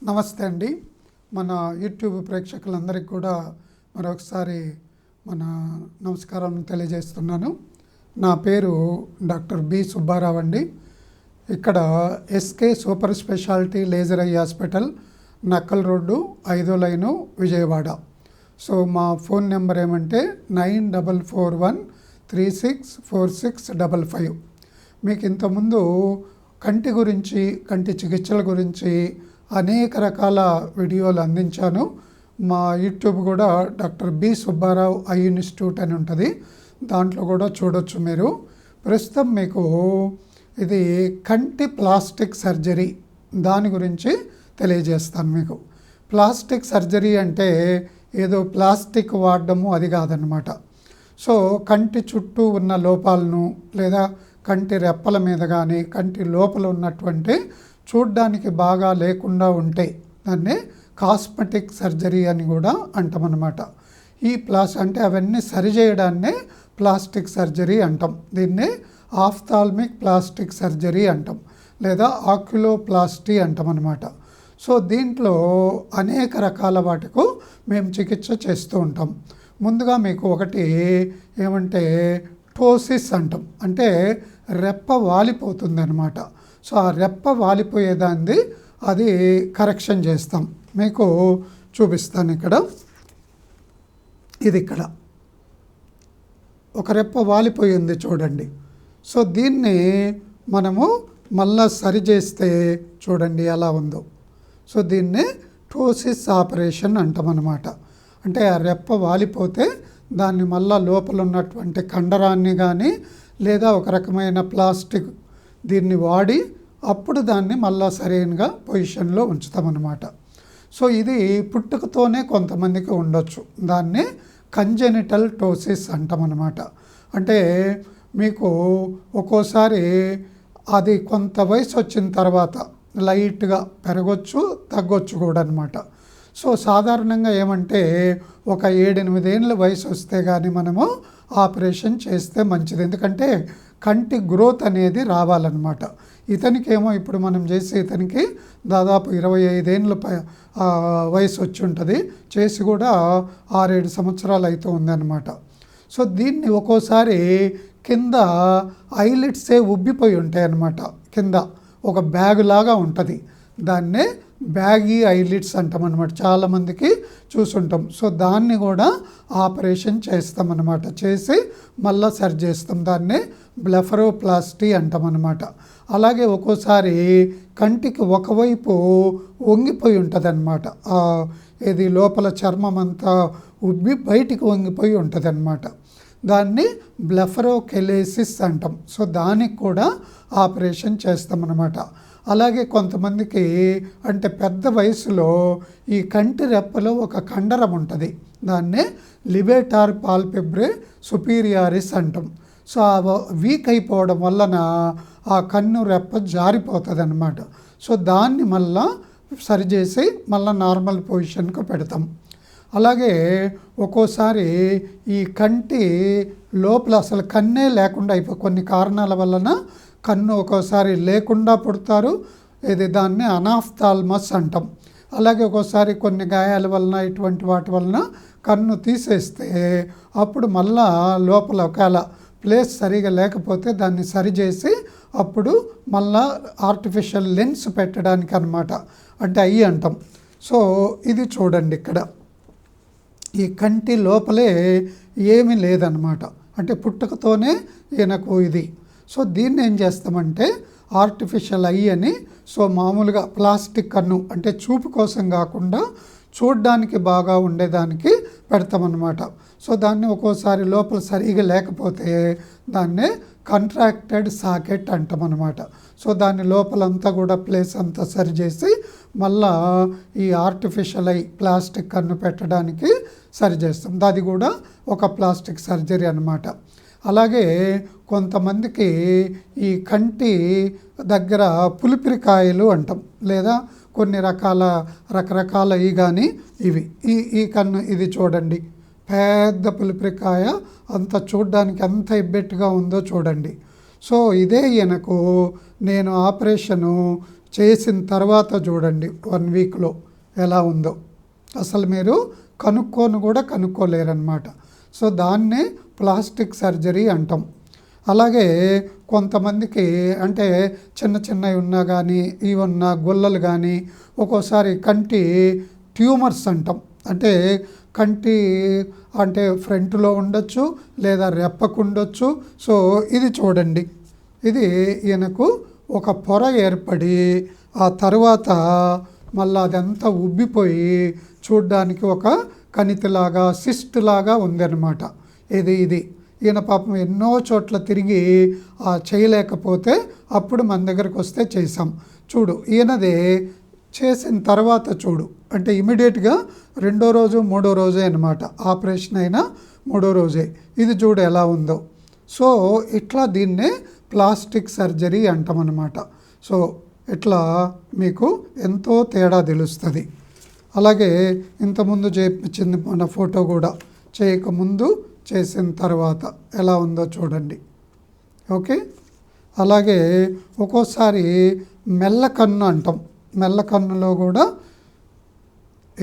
నమస్తే అండి. మన యూట్యూబ్ ప్రేక్షకులందరికీ కూడా మరొకసారి మన నమస్కారాలను తెలియజేస్తున్నాను. నా పేరు డాక్టర్ బి సుబ్బారావు అండి. ఇక్కడ SK super speciality laser eye hospital, Nakkal road, 5వ లైను, విజయవాడ. సో మా ఫోన్ నెంబర్ ఏమంటే 9441364655. మీకు ఇంతకుముందు కంటి గురించి, కంటి చికిత్సల గురించి అనేక రకాల వీడియోలు అందించాను. మా యూట్యూబ్ కూడా doctor B Subbarao eye institute అని ఉంటుంది, దాంట్లో కూడా చూడొచ్చు మీరు. ప్రస్తుతం మీకు ఇది కంటి ప్లాస్టిక్ సర్జరీ దాని గురించి తెలియజేస్తాను. మీకు ప్లాస్టిక్ సర్జరీ అంటే ఏదో ప్లాస్టిక్ వాడడము అది కాదనమాట. సో కంటి చుట్టూ ఉన్న లోపాలను లేదా కంటి రెప్పల మీద కానీ కంటి లోపల ఉన్నటువంటి చూడ్డానికి బాగా లేకుండా ఉంటే దాన్ని కాస్మెటిక్ సర్జరీ అని కూడా అంటామన్నమాట. ఈ అంటే అవన్నీ సరిచేయడాన్నే ప్లాస్టిక్ సర్జరీ అంటాం. దీన్ని ఆఫ్థాల్మిక్ ప్లాస్టిక్ సర్జరీ అంటాం లేదా ఆక్యులోప్లాస్టీ అంటాం అన్నమాట. సో దీంట్లో అనేక రకాల వాటికు మేము చికిత్స చేస్తూ ఉంటాం. ముందుగా మీకు ఒకటి ఏమంటే టోసిస్ అంటాం, అంటే రెప్ప వాలిపోతుంది అనమాట. సో ఆ రెప్ప వాలిపోయేదాన్ని అది కరెక్షన్ చేస్తాం. మీకు చూపిస్తాను. ఇక్కడ ఒక రెప్ప వాలిపోయింది చూడండి. సో దీన్ని మనము మళ్ళా సరి చేస్తే చూడండి ఎలా ఉందో. సో దీన్ని టోసిస్ ఆపరేషన్ అంటామన్నమాట. అంటే ఆ రెప్ప వాలిపోతే దాన్ని మళ్ళా లోపల ఉన్నటువంటి కండరాన్ని కానీ లేదా ఒక రకమైన ప్లాస్టిక్ దీన్ని వాడి అప్పుడు దాన్ని మళ్ళా సరైనగా పొజిషన్లో ఉంచుతామన్నమాట. సో ఇది పుట్టుకతోనే కొంతమందికి ఉండొచ్చు. దాన్ని కంజెనిటల్ టోసిస్ అంటామన్నమాట. అంటే మీకు ఒక్కోసారి అది కొంత వయసు వచ్చిన తర్వాత లైట్గా పెరగొచ్చు, తగ్గొచ్చు కూడా అనమాట. సో సాధారణంగా ఏమంటే ఒక 7-8 ఏళ్ళ వయసు వస్తే కానీ మనము ఆపరేషన్ చేస్తే మంచిది. ఎందుకంటే కంటి గ్రోత్ అనేది రావాలన్నమాట. ఇతనికేమో ఇప్పుడు మనం చేసే ఇతనికి దాదాపు 25 ఏళ్ళ వయసు వచ్చి ఉంటుంది, చేసి కూడా 6-7 సంవత్సరాలు అయితే ఉందన్నమాట. సో దీన్ని ఒక్కోసారి కింద ఐలిడ్సే ఉబ్బిపోయి ఉంటాయి అన్నమాట. కింద ఒక బ్యాగ్ లాగా ఉంటుంది, దాన్నే బ్యాగీ ఐలిడ్స్ అంటామన్నమాట. చాలామందికి చూసుంటాం. సో దాన్ని కూడా ఆపరేషన్ చేస్తామన్నమాట. చేసి మళ్ళీ సరి చేస్తాం. దాన్ని బ్లెఫరోప్లాస్టీ అంటామన్నమాట. అలాగే ఒక్కోసారి కంటికి ఒకవైపు వంగిపోయి ఉంటుంది అన్నమాట. ఇది లోపల చర్మం అంతా ఉబ్బి బయటికి వంగిపోయి ఉంటుంది అన్నమాట. దాన్ని బ్లెఫరోకెలేసిస్ అంటాం. సో దానికి కూడా ఆపరేషన్ చేస్తామన్నమాట. అలాగే కొంతమందికి అంటే పెద్ద వయసులో ఈ కంటి రెప్పలో ఒక కండరం ఉంటుంది, దాన్నే లిబేటార్ పాల్పెబ్రే సుపీరియారిస్ అంటాం. సో వీక్ అయిపోవడం వలన ఆ కన్ను రెప్ప జారిపోతుంది అన్నమాట. సో దాన్ని మళ్ళా సరిచేసి మళ్ళీ నార్మల్ పొజిషన్కు పెడతాం. అలాగే ఒక్కోసారి ఈ కంటి లోపల అసలు కన్నే లేకుండా కొన్ని కారణాల వలన కన్ను ఒక్కోసారి లేకుండా పుడతారు. ఇది దాన్ని అనాఫ్థాల్మస్ అంటాం. అలాగే ఒక్కోసారి కొన్ని గాయాల వలన ఇటువంటి వాటి వలన కన్ను తీసేస్తే అప్పుడు మళ్ళా లోపల ఒకవేళ ప్లేస్ సరిగా లేకపోతే దాన్ని సరిచేసి అప్పుడు మళ్ళా ఆర్టిఫిషియల్ లెన్స్ పెట్టడానికి అన్నమాట, అంటే అయ్యి అంటాం. సో ఇది చూడండి, ఇక్కడ ఈ కంటి లోపలే ఏమీ లేదన్నమాట. అంటే పుట్టుకతోనే ఈయనకు ఇది. సో దీన్ని ఏం చేస్తామంటే ఆర్టిఫిషియల్ ఐ అని, సో మామూలుగా ప్లాస్టిక్ కన్ను అంటే చూపు కోసం కాకుండా చూడ్డానికి బాగా ఉండేదానికి పెడతామన్నమాట. సో దాన్ని ఒక్కోసారి లోపల సరిగా లేకపోతే దాన్నే కంట్రాక్టెడ్ సాకెట్ అంటామన్నమాట. సో దాని లోపలంతా కూడా ప్లేస్ అంతా సరిచేసి మళ్ళా ఈ ఆర్టిఫిషియల్ ఐ ప్లాస్టిక్ కన్ను పెట్టడానికి సరి చేస్తాం. అది కూడా ఒక ప్లాస్టిక్ సర్జరీ అన్నమాట. అలాగే కొంతమందికి ఈ కంటి దగ్గర పులిపిరికాయలు అంటాం, లేదా కొన్ని రకరకాల ఈ కానీ ఇవి ఈ కన్ను ఇది చూడండి, పెద్ద పులిపిరికాయ, అంత చూడడానికి ఎంత ఇబ్బెట్టుగా ఉందో చూడండి. సో ఇదే ఈయనకు నేను ఆపరేషను చేసిన తర్వాత చూడండి 1 వీక్లో ఎలా ఉందో అసలు మీరు కనుక్కోలేరన్నమాట. సో దాన్నే ప్లాస్టిక్ సర్జరీ అంటాం. అలాగే కొంతమందికి అంటే చిన్నవి ఉన్నా కానీ ఇవి ఉన్న గుల్లలు కానీ ఒక్కోసారి కంటి ట్యూమర్స్ అంటాం. అంటే కంటి అంటే ఫ్రంట్లో ఉండొచ్చు లేదా రెప్పకు ఉండొచ్చు. సో ఇది చూడండి, ఇది ఈయనకు ఒక పొర ఏర్పడి ఆ తర్వాత మళ్ళీ అదంతా ఉబ్బిపోయి చూడ్డానికి ఒక కణితిలాగా సిస్ట్ లాగా ఉందన్నమాట. ఇది ఈయన పాపం ఎన్నో చోట్ల తిరిగి చేయలేకపోతే అప్పుడు మన దగ్గరకు వస్తే చేసాం. చూడు ఈయనదే చేసిన తర్వాత చూడు, అంటే ఇమీడియట్గా 2వ రోజు 3వ రోజే అనమాట, ఆపరేషన్ అయినా 3వ రోజే. ఇది చూడు ఎలా ఉందో. సో ఇట్లా దీన్నే ప్లాస్టిక్ సర్జరీ అంటామన్నమాట. సో ఇట్లా మీకు ఎంతో తేడా తెలుస్తుంది. అలాగే ఇంతకుముందు చేయించింది మన ఫోటో కూడా చేయకముందు చేసిన తర్వాత ఎలా ఉందో చూడండి. ఓకే. అలాగే ఒక్కోసారి మెల్లకన్ను అంటాం. మెల్లకన్నులో కూడా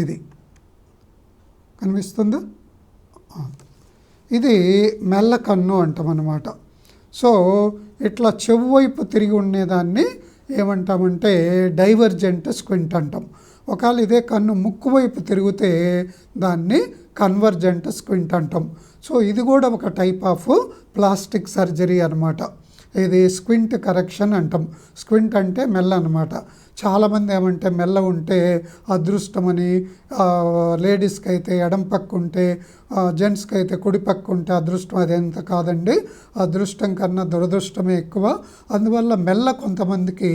ఇది కనిపిస్తుందా, ఇది మెల్లకన్ను అంటాం అన్నమాట. సో ఇట్లా చెవు వైపు తిరిగి ఉండేదాన్ని ఏమంటామంటే డైవర్జెంట్ స్క్వింట్ అంటాం. ఒకవేళ ఇదే కన్ను ముక్కు వైపు తిరిగితే దాన్ని కన్వర్జెంట్ స్క్వింట్ అంటాం. సో ఇది కూడా ఒక టైప్ ఆఫ్ ప్లాస్టిక్ సర్జరీ అనమాట. ఇది స్క్వింట్ కరెక్షన్ అంటాం. స్క్వింట్ అంటే మెల్ల అనమాట. చాలామంది ఏమంటే మెల్ల ఉంటే అదృష్టమని, లేడీస్కి అయితే ఎడం పక్క ఉంటే, జెంట్స్కి అయితే కుడి పక్క ఉంటే అదృష్టం. అదెంత కాదండి, అదృష్టం కన్నా దురదృష్టమే ఎక్కువ. అందువల్ల మెల్ల కొంతమందికి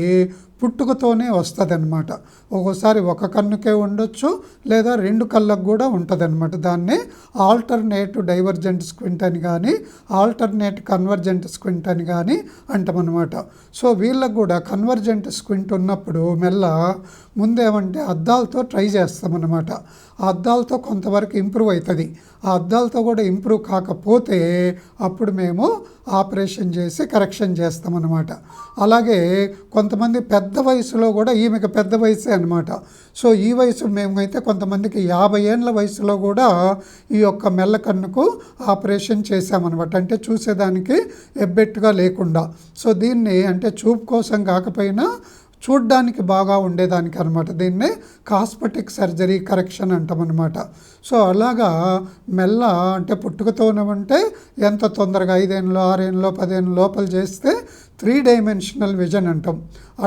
పుట్టుకతోనే వస్తుంది అనమాట. ఒక్కోసారి ఒక కన్నుకే ఉండొచ్చు లేదా 2 కళ్ళకు కూడా ఉంటుంది అనమాట. దాన్నే ఆల్టర్నేట్ డైవర్జెంట్ స్క్వింట్ అని కానీ ఆల్టర్నేట్ కన్వర్జెంట్ స్క్వింట్ అని కానీ అంటామన్నమాట. సో వీళ్ళకు కూడా కన్వర్జెంట్ స్క్వింట్ ఉన్నప్పుడు మెల్ల ముందేమంటే అద్దాలతో ట్రై చేస్తామన్నమాట. ఆ అద్దాలతో కొంతవరకు ఇంప్రూవ్ అవుతుంది. ఆ అద్దాలతో కూడా ఇంప్రూవ్ కాకపోతే అప్పుడు మేము ఆపరేషన్ చేసి కరెక్షన్ చేస్తామన్నమాట. అలాగే కొంతమంది పెద్ద వయసులో కూడా, ఈమెకు పెద్ద వయసే అనమాట. సో ఈ వయసు మేమైతే కొంతమందికి 50 ఏళ్ళ వయసులో కూడా ఈ యొక్క మెల్లకన్నుకు ఆపరేషన్ చేసామన్నమాట. అంటే చూసేదానికి ఎబ్బెట్టుగా లేకుండా. సో దీన్ని అంటే చూపు కోసం కాకపోయినా చూడ్డానికి బాగా ఉండేదానికి అనమాట. దీన్నే కాస్మెటిక్ సర్జరీ కరెక్షన్ అంటామన్నమాట. సో అలాగా మెల్ల అంటే పుట్టుకతోనేమంటే ఎంత తొందరగా 5 ఏళ్ళలో 6 ఏళ్ళలో 10 ఏళ్ళ లోపల చేస్తే 3 డైమెన్షనల్ విజన్ అంటాం.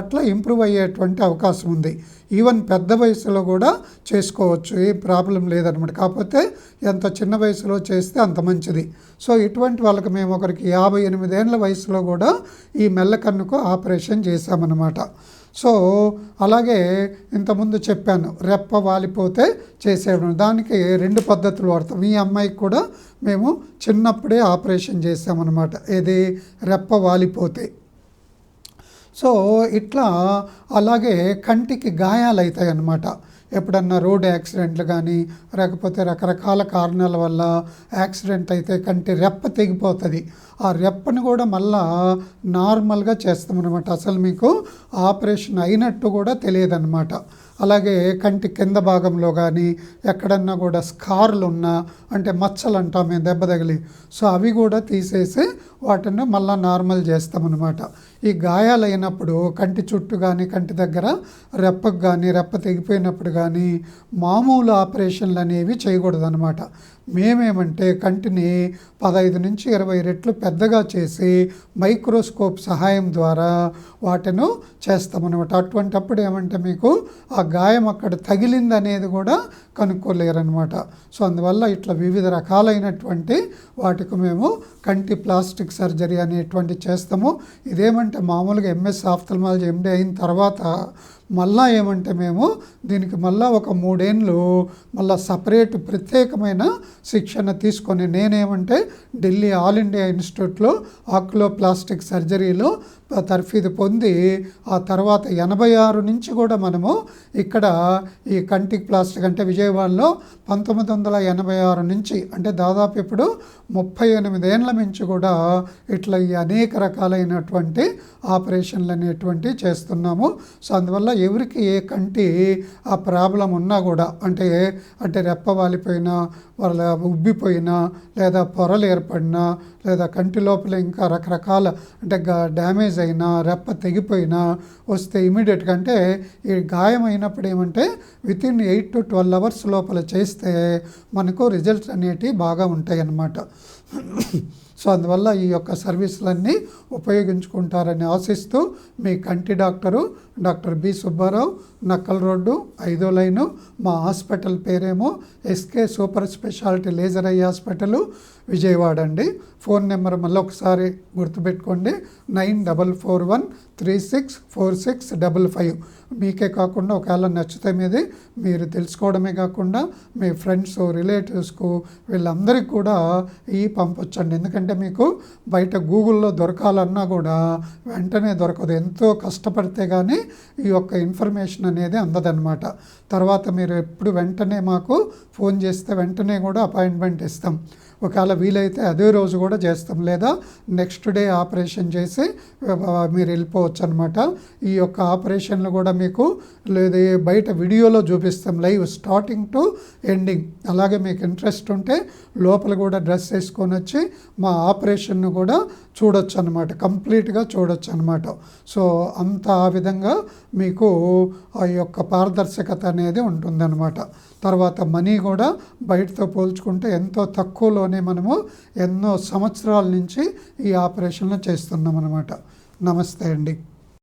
అట్లా ఇంప్రూవ్ అయ్యేటువంటి అవకాశం ఉంది. ఈవెన్ పెద్ద వయసులో కూడా చేసుకోవచ్చు, ఏ ప్రాబ్లం లేదనమాట. కాకపోతే ఎంత చిన్న వయసులో చేస్తే అంత మంచిది. సో ఇటువంటి వాళ్ళకి మేము ఒకరికి 58 ఏళ్ళ వయసులో కూడా ఈ మెల్లకన్నుకు ఆపరేషన్ చేశామన్నమాట. సో అలాగే ఇంతకుముందు చెప్పాను, రెప్ప వాలిపోతే చేసేయడం. దానికి 2 పద్ధతులు వాడతాం. ఈ అమ్మాయికి కూడా మేము చిన్నప్పుడే ఆపరేషన్ చేసామన్నమాట, ఏది రెప్ప వాలిపోతే. సో ఇట్లా అలాగే కంటికి గాయాలు అవుతాయి అన్నమాట. ఎప్పుడన్నా రోడ్ యాక్సిడెంట్లు కానీ లేకపోతే రకరకాల కారణాల వల్ల యాక్సిడెంట్ అయితే కంటి రెప్ప తెగిపోతుంది. ఆ రెప్పని కూడా మళ్ళా నార్మల్గా చేస్తామన్నమాట. అసలు మీకు ఆపరేషన్ అయినట్టు కూడా తెలియదన్నమాట. అలాగే కంటి కింద భాగంలో కానీ ఎక్కడన్నా కూడా స్కార్లు ఉన్నా, అంటే మచ్చలు అంటాం మేము, దెబ్బ తగిలి, సో అవి కూడా తీసేసి వాటిని మళ్ళీ నార్మల్ చేస్తామన్నమాట. ఈ గాయాలు అయినప్పుడు కంటి చుట్టూ కానీ కంటి దగ్గర రెప్పకు కానీ రెప్ప తెగిపోయినప్పుడు కానీ మామూలు ఆపరేషన్లు అనేవి చేయకూడదు అనమాట. మేమేమంటే కంటిని 15 నుంచి 20 రెట్లు పెద్దగా చేసి మైక్రోస్కోప్ సహాయం ద్వారా వాటిను చేస్తామన్నమాట. అటువంటప్పుడు ఏమంటే మీకు ఆ గాయం అక్కడ తగిలింది అనేది కూడా కనుక్కోలేరనమాట. సో అందువల్ల ఇట్లా వివిధ రకాలైనటువంటి వాటికి మేము కంటి ప్లాస్టిక్ సర్జరీ అనేటువంటి చేస్తాము. ఇదేమంటే మామూలుగా ఎంఎస్ ఆఫ్థల్మాలజీ ఎండి అయిన తర్వాత మళ్ళా ఏమంటే మేము దీనికి మళ్ళా ఒక 3 ఏళ్ళు మళ్ళీ సపరేట్ ప్రత్యేకమైన శిక్షణ తీసుకొని నేనేమంటే ఢిల్లీ ఆల్ ఇండియా ఇన్స్టిట్యూట్లో ఆక్యులోప్లాస్టిక్ సర్జరీలో తర్ఫీదు పొంది ఆ తర్వాత 86 నుంచి కూడా మనము ఇక్కడ ఈ కంటిక్ ప్లాస్టిక్ అంటే విజయవాడలో 1986 నుంచి అంటే దాదాపు ఇప్పుడు 38 ఏళ్ళ నుంచి కూడా ఇట్లా ఈ అనేక రకాలైనటువంటి ఆపరేషన్లు అనేటువంటివి చేస్తున్నాము. సో అందువల్ల ఎవరికి ఏ కంటి ఆ ప్రాబ్లం ఉన్నా కూడా అంటే రెప్ప వాలిపోయినా వాళ్ళ ఉబ్బిపోయినా లేదా పొరలు ఏర్పడినా లేదా కంటి లోపల ఇంకా రకరకాల అంటే డ్యామేజ్ అయినా రెప్ప తెగిపోయినా వస్తే ఇమీడియట్గా అంటే ఈ గాయం అయినప్పుడు ఏమంటే వితిన్ 8 to 12 అవర్స్ లోపల చేస్తే మనకు రిజల్ట్స్ అనేటివి బాగా ఉంటాయి అన్నమాట. సో అందువల్ల ఈ యొక్క సర్వీసులన్నీ ఉపయోగించుకుంటారని ఆశిస్తూ మీ కంటి doctor doctor B Subbarao, Nakkal road 5వ లైను. మా హాస్పిటల్ పేరేమో SK super speciality laser eye hospital Vijayawada అండి. ఫోన్ నెంబర్ మళ్ళీ ఒకసారి గుర్తుపెట్టుకోండి 9413646555. మీకే కాకుండా ఒకవేళ నచ్చితే మీరు తెలుసుకోవడమే కాకుండా మీ ఫ్రెండ్స్ రిలేటివ్స్కు వీళ్ళందరికీ కూడా పంపొచ్చండి. ఎందుకంటే మీకు బయట గూగుల్లో దొరకాలన్నా కూడా వెంటనే దొరకదు, ఎంతో కష్టపడితే కానీ ఈ యొక్క ఇన్ఫర్మేషన్ అనేది అందదన్నమాట. తర్వాత మీరు ఎప్పుడు వెంటనే మాకు ఫోన్ చేస్తే వెంటనే కూడా అపాయింట్మెంట్ ఇస్తాం. ఒకవేళ వీలైతే అదే రోజు కూడా చేస్తాం, లేదా నెక్స్ట్ డే ఆపరేషన్ చేసి మీరు వెళ్ళిపోవచ్చు అనమాట. ఈ యొక్క ఆపరేషన్లు కూడా మీకు లేదా బయట వీడియోలో చూపిస్తాం లైవ్ స్టార్టింగ్ టు ఎండింగ్. అలాగే మీకు ఇంట్రెస్ట్ ఉంటే లోపల కూడా డ్రెస్ వేసుకొని వచ్చి మా ఆపరేషన్ను కూడా చూడొచ్చు అనమాట, కంప్లీట్గా చూడొచ్చు అనమాట. సో అంత ఆ విధంగా మీకు ఆ యొక్క పారదర్శకత అనేది ఉంటుందన్నమాట. తర్వాత మనీ కూడా బయటతో పోల్చుకుంటే ఎంతో తక్కువలోనే మనము ఎన్నో సంవత్సరాల నుంచి ఈ ఆపరేషన్లు చేస్తున్నాం అనమాట. నమస్తే అండి.